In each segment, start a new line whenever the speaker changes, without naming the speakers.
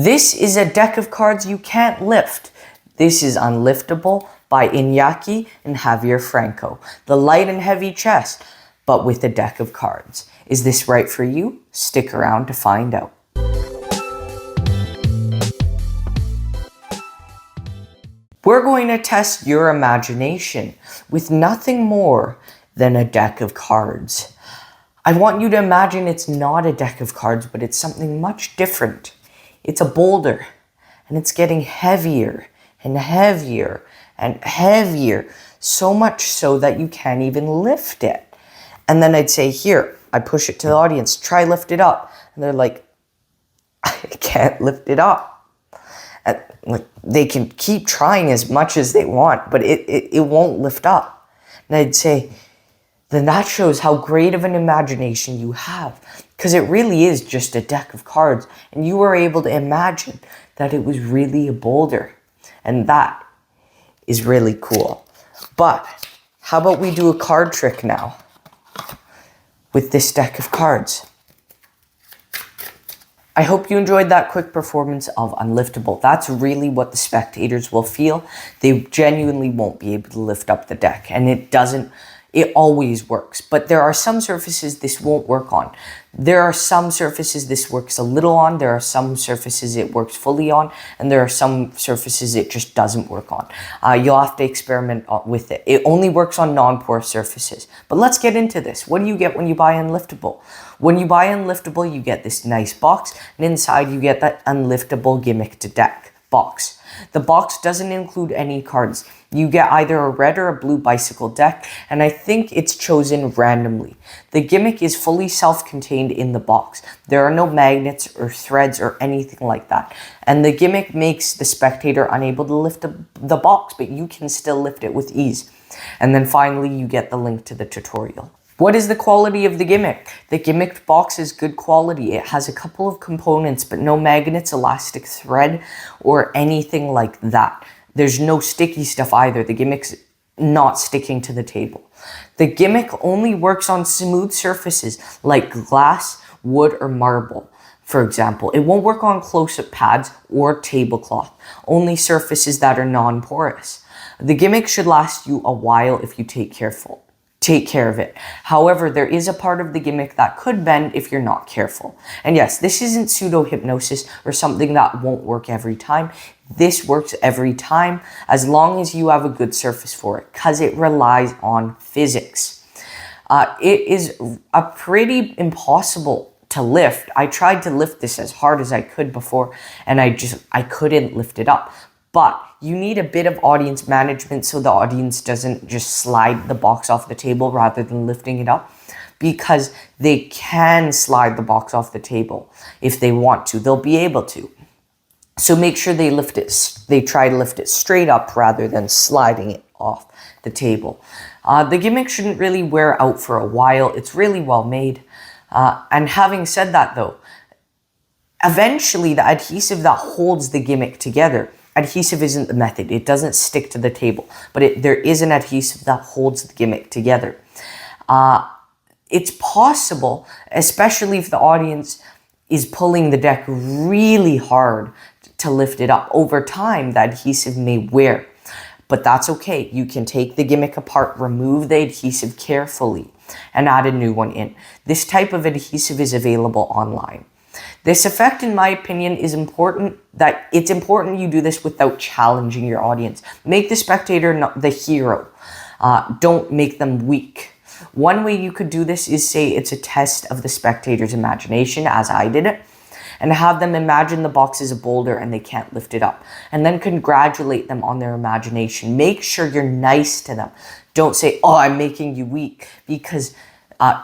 This is a deck of cards you can't lift. This is Unliftable by Iñaki and Javier Franco. The light and heavy chest, but with a deck of cards. Is this right for you? Stick around to find out. We're going to test your imagination with nothing more than a deck of cards. I want you to imagine it's not a deck of cards, but it's something much different. It's a boulder, and it's getting heavier and heavier and heavier, so much so that you can't even lift it. And then I'd say, here, I push it to the audience, try lift it up. And they're like, I can't lift it up. And they can keep trying as much as they want, but it won't lift up. And I'd say, then that shows how great of an imagination you have, because it really is just a deck of cards, and you were able to imagine that it was really a boulder, and that is really cool. But how about we do a card trick now with this deck of cards? I hope you enjoyed that quick performance of Unliftable. That's really what the spectators will feel. They genuinely won't be able to lift up the deck, and it always works. But there are some surfaces this won't work on. There are some surfaces this works a little on. There are some surfaces it works fully on. And there are some surfaces it just doesn't work on. You'll have to experiment with it. It only works on non-porous surfaces. But let's get into this. What do you get when you buy Unliftable? When you buy Unliftable, you get this nice box. And inside you get that Unliftable Gimmick to Deck box. The box doesn't include any cards. You get either a red or a blue bicycle deck, and I think it's chosen randomly. The gimmick is fully self-contained in the box. There are no magnets or threads or anything like that. And the gimmick makes the spectator unable to lift the box, but you can still lift it with ease. And then finally, you get the link to the tutorial. What is the quality of the gimmick? The gimmicked box is good quality. It has a couple of components, but no magnets, elastic thread, or anything like that. There's no sticky stuff either. The gimmick's not sticking to the table. The gimmick only works on smooth surfaces like glass, wood, or marble. For example, it won't work on close-up pads or tablecloth, only surfaces that are non-porous. The gimmick should last you a while if you take care of it. However, there is a part of the gimmick that could bend if you're not careful. And yes, this isn't pseudo-hypnosis or something that won't work every time. This works every time as long as you have a good surface for it, because it relies on physics. It is a pretty impossible to lift. I tried to lift this as hard as I could before, and I couldn't lift it up. But you need a bit of audience management so the audience doesn't just slide the box off the table rather than lifting it up, because they can slide the box off the table if they want to. They'll be able to. So make sure they try to lift it straight up rather than sliding it off the table. The gimmick shouldn't really wear out for a while. It's really well made. And having said that though, eventually the adhesive that holds the gimmick together, adhesive isn't the method. It doesn't stick to the table, but there is an adhesive that holds the gimmick together. It's possible, especially if the audience is pulling the deck really hard to lift it up. Over time, the adhesive may wear, but that's okay. You can take the gimmick apart, remove the adhesive carefully, and add a new one in. This type of adhesive is available online. This effect, in my opinion, is important. It's important you do this without challenging your audience. Make the spectator the hero. Don't make them weak. One way you could do this is say it's a test of the spectator's imagination, as I did it, and have them imagine the box is a boulder and they can't lift it up. And then congratulate them on their imagination. Make sure you're nice to them. Don't say, oh, I'm making you weak, because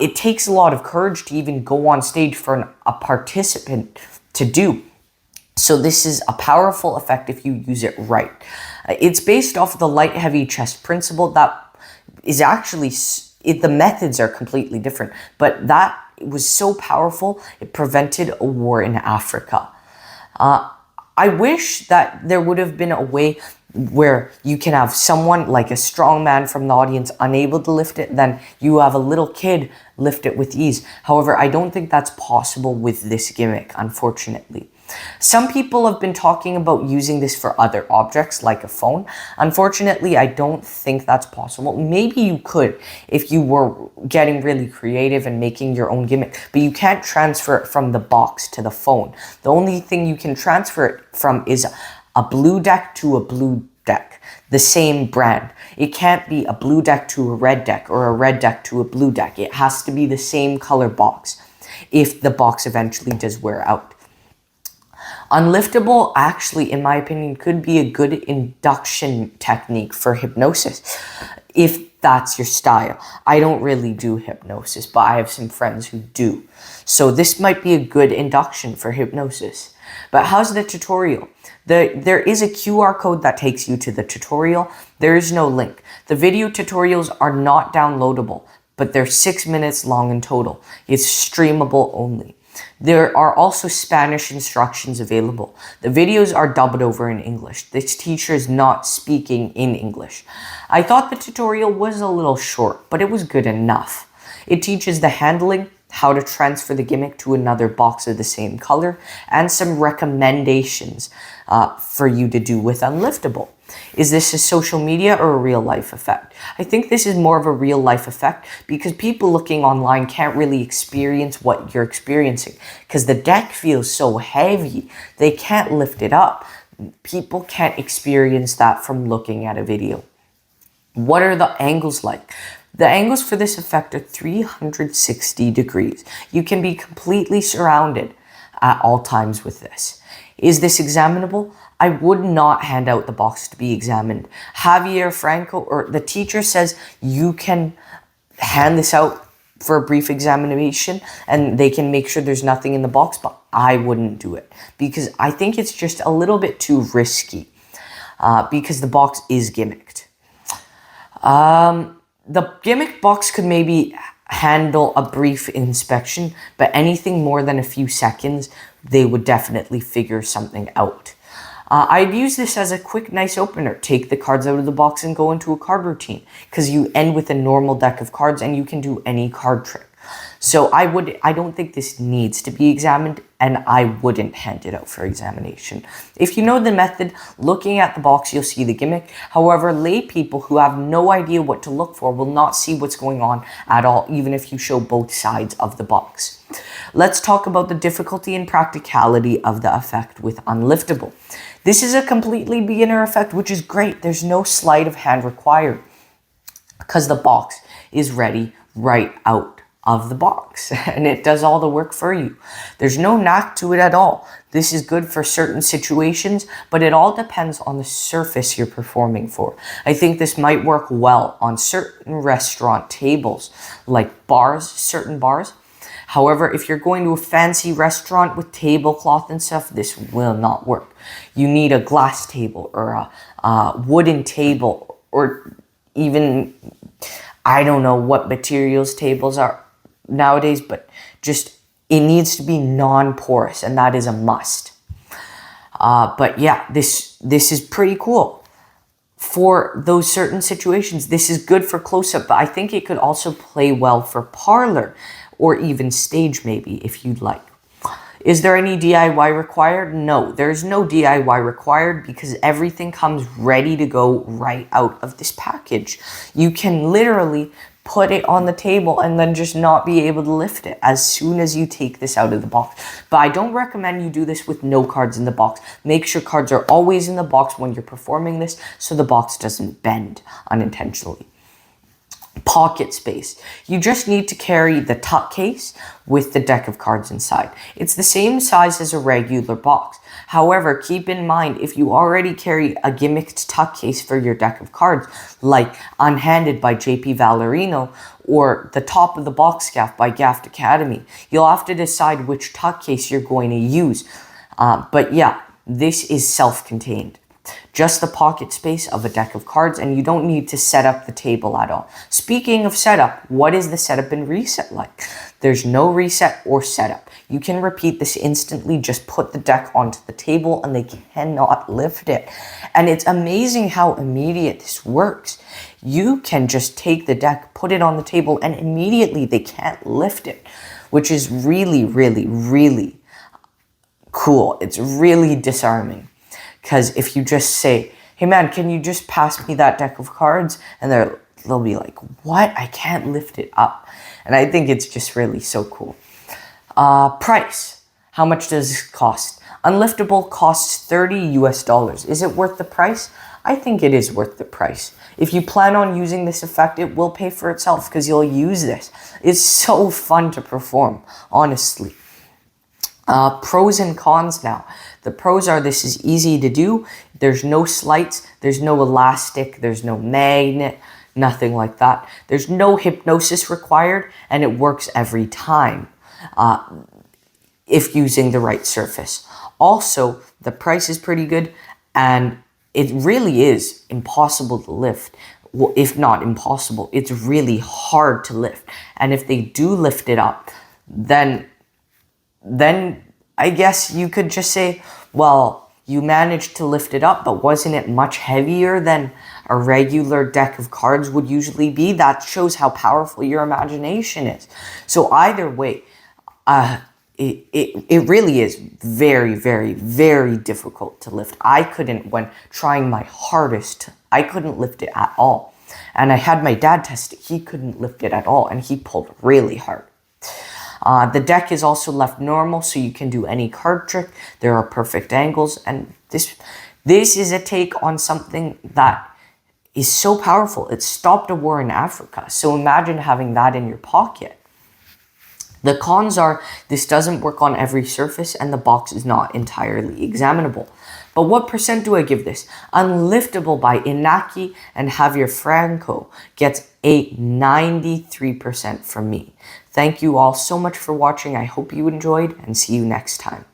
it takes a lot of courage to even go on stage for a participant to do. So this is a powerful effect if you use it right. It's based off the light, heavy chest principle. That is actually, the methods are completely different, but that was so powerful, it prevented a war in Africa. I wish that there would have been a way where you can have someone like a strong man from the audience unable to lift it, then you have a little kid lift it with ease. However, I don't think that's possible with this gimmick, unfortunately. Some people have been talking about using this for other objects like a phone. Unfortunately, I don't think that's possible. Maybe you could if you were getting really creative and making your own gimmick, but you can't transfer it from the box to the phone. The only thing you can transfer it from is a blue deck to a blue deck, the same brand. It can't be a blue deck to a red deck or a red deck to a blue deck. It has to be the same color box if the box eventually does wear out. Unliftable, actually, in my opinion, could be a good induction technique for hypnosis, if that's your style. I don't really do hypnosis, but I have some friends who do. So this might be a good induction for hypnosis. But how's the tutorial? There is a QR code that takes you to the tutorial. There is no link. The video tutorials are not downloadable, but they're 6 minutes long in total. It's streamable only. There are also Spanish instructions available. The videos are dubbed over in English. This teacher is not speaking in English. I thought the tutorial was a little short, but it was good enough. It teaches the handling, how to transfer the gimmick to another box of the same color, and some recommendations for you to do with Unliftable. Is this a social media or a real life effect? I think this is more of a real life effect because people looking online can't really experience what you're experiencing because the deck feels so heavy. They can't lift it up. People can't experience that from looking at a video. What are the angles like? The angles for this effect are 360 degrees. You can be completely surrounded at all times with this. Is this examinable? I would not hand out the box to be examined. Javier Franco, or the teacher, says you can hand this out for a brief examination and they can make sure there's nothing in the box, but I wouldn't do it because I think it's just a little bit too risky because the box is gimmicked. The gimmick box could maybe handle a brief inspection, but anything more than a few seconds, they would definitely figure something out. I'd use this as a quick, nice opener. Take the cards out of the box and go into a card routine because you end with a normal deck of cards and you can do any card trick. So I don't think this needs to be examined and I wouldn't hand it out for examination. If you know the method, looking at the box, you'll see the gimmick. However, lay people who have no idea what to look for will not see what's going on at all, even if you show both sides of the box. Let's talk about the difficulty and practicality of the effect with Unliftable. This is a completely beginner effect, which is great. There's no sleight of hand required because the box is ready right out of the box and it does all the work for you. There's no knack to it at all. This is good for certain situations, but it all depends on the surface you're performing for. I think this might work well on certain restaurant tables, like bars, certain bars. However, if you're going to a fancy restaurant with tablecloth and stuff, this will not work. You need a glass table or a wooden table, or even, I don't know what materials tables are nowadays, but just it needs to be non-porous, and that is a must. But yeah, this is pretty cool for those certain situations. This is good for close-up, but I think it could also play well for parlor or even stage maybe if you'd like. Is there any DIY required? No, there's no DIY required because everything comes ready to go right out of this package. You can literally put it on the table and then just not be able to lift it as soon as you take this out of the box. But I don't recommend you do this with no cards in the box. Make sure cards are always in the box when you're performing this so the box doesn't bend unintentionally. Pocket space. You just need to carry the tuck case with the deck of cards inside. It's the same size as a regular box. However, keep in mind if you already carry a gimmicked tuck case for your deck of cards, like Unhanded by JP Valerino or the Top of the Box Gaff by Gaffed Academy, you'll have to decide which tuck case you're going to use. But yeah, this is self-contained. Just the pocket space of a deck of cards, and you don't need to set up the table at all. Speaking of setup, what is the setup and reset like? There's no reset or setup. You can repeat this instantly, just put the deck onto the table and they cannot lift it. And it's amazing how immediate this works. You can just take the deck, put it on the table, and immediately they can't lift it, which is really, really, really cool. It's really disarming. Because if you just say, hey man, can you just pass me that deck of cards? And they'll be like, what? I can't lift it up. And I think it's just really so cool. Price. How much does this cost? Unliftable costs $30 US. Is it worth the price? I think it is worth the price. If you plan on using this effect, it will pay for itself because you'll use this. It's so fun to perform, honestly. Pros and cons now. The pros are this is easy to do. There's no slights. There's no elastic. There's no magnet. Nothing like that. There's no hypnosis required, and it works every time if using the right surface. Also, the price is pretty good, and it really is impossible to lift. Well, if not impossible, it's really hard to lift. And if they do lift it up, then I guess you could just say, well, you managed to lift it up, but wasn't it much heavier than a regular deck of cards would usually be? That shows how powerful your imagination is. So either way, it really is very, very, very difficult to lift. I couldn't, when trying my hardest, I couldn't lift it at all. And I had my dad test it. He couldn't lift it at all, and he pulled really hard. The deck is also left normal, so you can do any card trick. There are perfect angles, and this is a take on something that is so powerful. It stopped a war in Africa. So imagine having that in your pocket. The cons are this doesn't work on every surface, and the box is not entirely examinable. But what percent do I give this? Unliftable by Inaki and Javier Franco gets a 93% from me. Thank you all so much for watching. I hope you enjoyed, and see you next time.